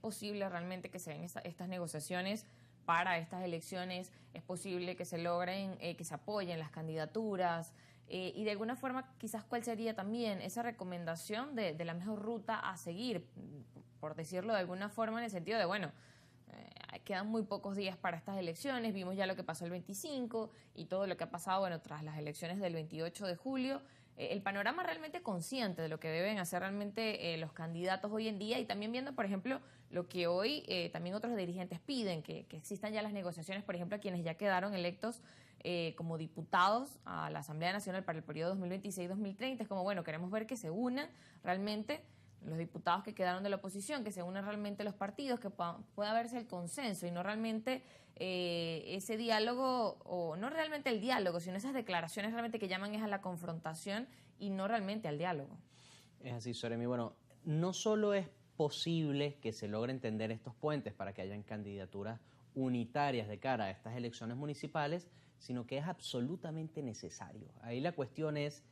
posible realmente que se den estas negociaciones para estas elecciones, es posible que se logren, que se apoyen las candidaturas, y de alguna forma quizás cuál sería también esa recomendación de la mejor ruta a seguir, por decirlo de alguna forma, en el sentido de, bueno, quedan muy pocos días para estas elecciones, vimos ya lo que pasó el 25 y todo lo que ha pasado, bueno, tras las elecciones del 28 de julio, el panorama realmente consciente de lo que deben hacer realmente los candidatos hoy en día, y también viendo, por ejemplo, lo que hoy también otros dirigentes piden, que existan ya las negociaciones, por ejemplo, a quienes ya quedaron electos como diputados a la Asamblea Nacional para el periodo 2026-2030. Es como, bueno, queremos ver que se unan realmente los diputados que quedaron de la oposición, que se unan realmente los partidos, que pueda verse el consenso y no realmente ese diálogo, o no realmente el diálogo, sino esas declaraciones realmente que llaman es a la confrontación y no realmente al diálogo. Es así, Soremi. Bueno, no solo es posible que se logre entender estos puentes para que hayan candidaturas unitarias de cara a estas elecciones municipales, sino que es absolutamente necesario. Ahí la cuestión es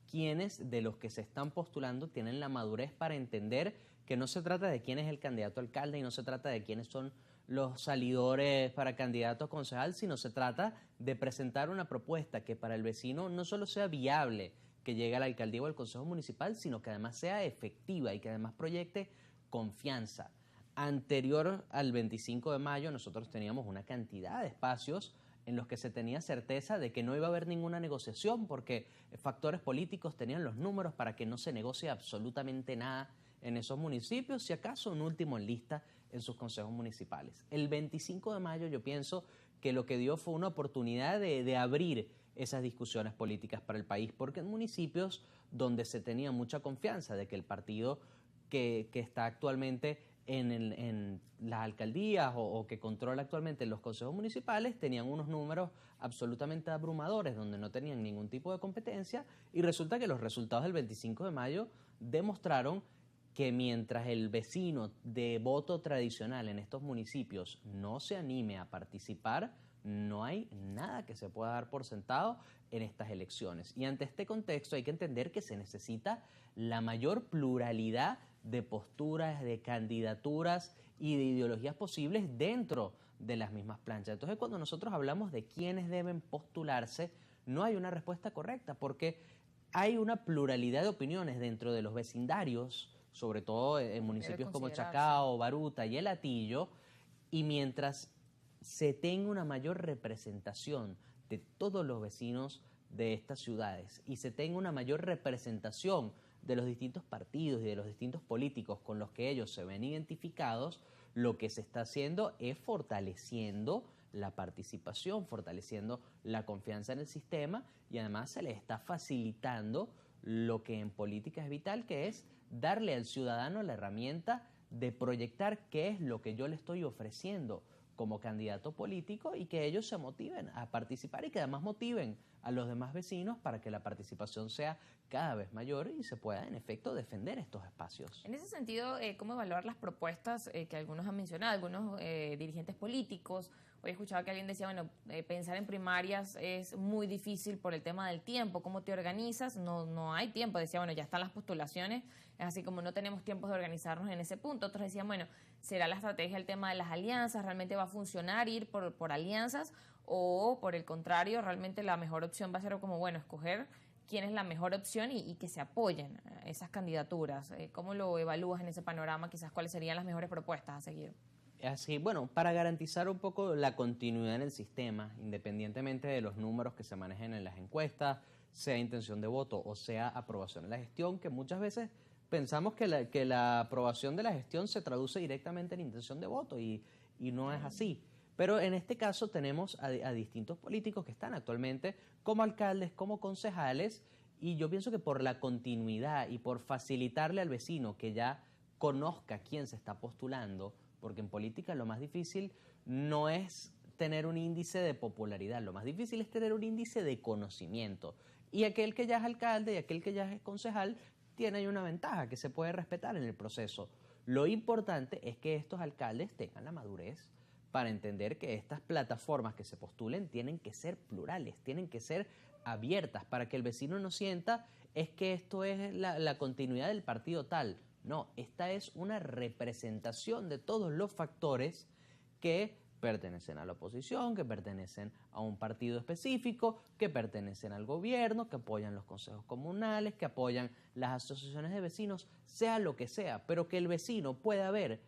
quiénes de los que se están postulando tienen la madurez para entender que no se trata de quién es el candidato a alcalde y no se trata de quiénes son los salidores para candidato a concejal, sino se trata de presentar una propuesta que para el vecino no solo sea viable que llegue a la alcaldía o al consejo municipal, sino que además sea efectiva y que además proyecte confianza. Anterior al 25 de mayo nosotros teníamos una cantidad de espacios en los que se tenía certeza de que no iba a haber ninguna negociación porque factores políticos tenían los números para que no se negocie absolutamente nada en esos municipios, si acaso un último en lista en sus consejos municipales. El 25 de mayo yo pienso que lo que dio fue una oportunidad de abrir esas discusiones políticas para el país, porque en municipios donde se tenía mucha confianza de que el partido que está actualmente en las alcaldías o que controla actualmente los consejos municipales tenían unos números absolutamente abrumadores donde no tenían ningún tipo de competencia, y resulta que los resultados del 25 de mayo demostraron que mientras el vecino de voto tradicional en estos municipios no se anime a participar, no hay nada que se pueda dar por sentado en estas elecciones. Y ante este contexto hay que entender que se necesita la mayor pluralidad de posturas, de candidaturas y de ideologías posibles dentro de las mismas planchas. Entonces, cuando nosotros hablamos de quiénes deben postularse, no hay una respuesta correcta, porque hay una pluralidad de opiniones dentro de los vecindarios, sobre todo en municipios como Chacao, Baruta y El Hatillo, y mientras se tenga una mayor representación de todos los vecinos de estas ciudades y se tenga una mayor representación de los distintos partidos y de los distintos políticos con los que ellos se ven identificados, lo que se está haciendo es fortaleciendo la participación, fortaleciendo la confianza en el sistema, y además se le está facilitando lo que en política es vital, que es darle al ciudadano la herramienta de proyectar qué es lo que yo le estoy ofreciendo como candidato político, y que ellos se motiven a participar y que además motiven a los demás vecinos para que la participación sea cada vez mayor y se pueda en efecto defender estos espacios. En ese sentido, ¿cómo evaluar las propuestas que algunos han mencionado, algunos dirigentes políticos? Hoy he escuchado que alguien decía, bueno, pensar en primarias es muy difícil por el tema del tiempo. ¿Cómo te organizas? No hay tiempo. Decía, bueno, ya están las postulaciones, es así como no tenemos tiempo de organizarnos en ese punto. Otros decían, bueno, ¿será la estrategia el tema de las alianzas? ¿Realmente va a funcionar ir por alianzas? O por el contrario, realmente la mejor opción va a ser como, bueno, escoger quién es la mejor opción y que se apoyen esas candidaturas. ¿Cómo lo evalúas en ese panorama? Quizás cuáles serían las mejores propuestas a seguir. Así, bueno, para garantizar un poco la continuidad en el sistema, independientemente de los números que se manejen en las encuestas, sea intención de voto o sea aprobación de la gestión, que muchas veces pensamos que la aprobación de la gestión se traduce directamente en intención de voto y no es así. Pero en este caso tenemos a distintos políticos que están actualmente como alcaldes, como concejales, y yo pienso que por la continuidad y por facilitarle al vecino que ya conozca quién se está postulando, porque en política lo más difícil no es tener un índice de popularidad, lo más difícil es tener un índice de conocimiento. Y aquel que ya es alcalde y aquel que ya es concejal tiene ahí una ventaja que se puede respetar en el proceso. Lo importante es que estos alcaldes tengan la madurez para entender que estas plataformas que se postulen tienen que ser plurales, tienen que ser abiertas, para que el vecino no sienta es que esto es la continuidad del partido tal. No, esta es una representación de todos los factores que pertenecen a la oposición, que pertenecen a un partido específico, que pertenecen al gobierno, que apoyan los consejos comunales, que apoyan las asociaciones de vecinos, sea lo que sea, pero que el vecino pueda ver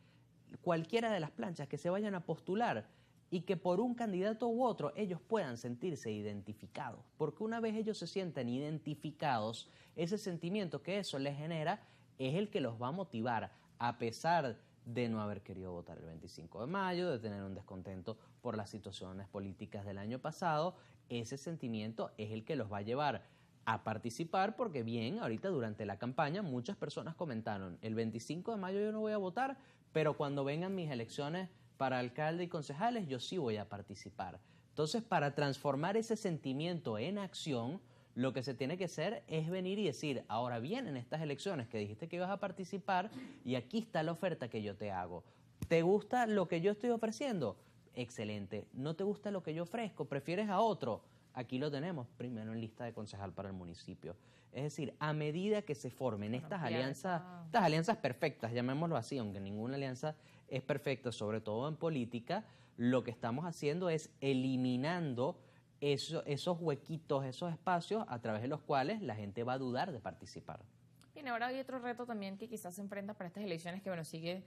cualquiera de las planchas que se vayan a postular y que por un candidato u otro ellos puedan sentirse identificados, porque una vez ellos se sientan identificados, ese sentimiento que eso les genera es el que los va a motivar, a pesar de no haber querido votar el 25 de mayo, de tener un descontento por las situaciones políticas del año pasado. Ese sentimiento es el que los va a llevar a participar, porque bien, ahorita durante la campaña muchas personas comentaron, el 25 de mayo yo no voy a votar, pero cuando vengan mis elecciones para alcalde y concejales yo sí voy a participar. Entonces, para transformar ese sentimiento en acción, lo que se tiene que hacer es venir y decir, ahora vienen estas elecciones que dijiste que ibas a participar y aquí está la oferta que yo te hago. ¿Te gusta lo que yo estoy ofreciendo? Excelente. ¿No te gusta lo que yo ofrezco? ¿Prefieres a otro? Aquí lo tenemos, primero en lista de concejal para el municipio. Es decir, a medida que se formen estas alianzas perfectas, llamémoslo así, aunque ninguna alianza es perfecta, sobre todo en política, lo que estamos haciendo es eliminando esos huequitos, esos espacios a través de los cuales la gente va a dudar de participar. Bien, ahora hay otro reto también que quizás se enfrenta para estas elecciones, que bueno, sigue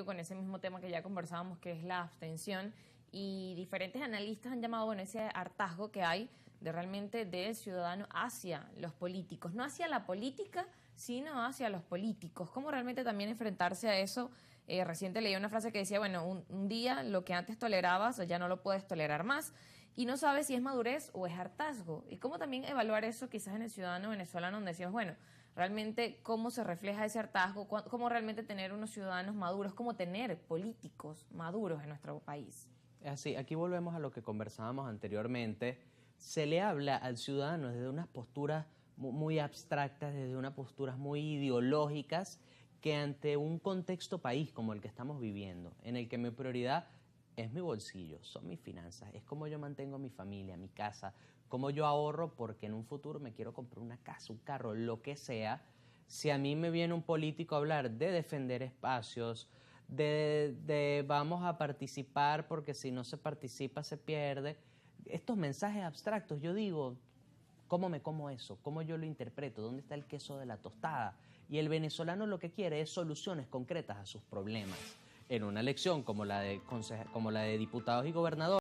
con ese mismo tema que ya conversábamos, que es la abstención, y diferentes analistas han llamado, bueno, ese hartazgo que hay de realmente del ciudadano hacia los políticos, no hacia la política, sino hacia los políticos. ¿Cómo realmente también enfrentarse a eso? Reciente leí una frase que decía, bueno, un día lo que antes tolerabas ya no lo puedes tolerar más, y no sabes si es madurez o es hartazgo. Y cómo también evaluar eso quizás en el ciudadano venezolano, donde decimos, bueno, realmente cómo se refleja ese hartazgo, cómo realmente tener unos ciudadanos maduros, cómo tener políticos maduros en nuestro país. Así, aquí volvemos a lo que conversábamos anteriormente. Se le habla al ciudadano desde unas posturas muy abstractas, desde unas posturas muy ideológicas, que ante un contexto país como el que estamos viviendo, en el que mi prioridad es mi bolsillo, son mis finanzas, es cómo yo mantengo a mi familia, mi casa, cómo yo ahorro porque en un futuro me quiero comprar una casa, un carro, lo que sea. Si a mí me viene un político a hablar de defender espacios, de vamos a participar porque si no se participa se pierde, estos mensajes abstractos, yo digo, ¿cómo me como eso? ¿Cómo yo lo interpreto? ¿Dónde está el queso de la tostada? Y el venezolano lo que quiere es soluciones concretas a sus problemas. En una elección como la de diputados y gobernadores,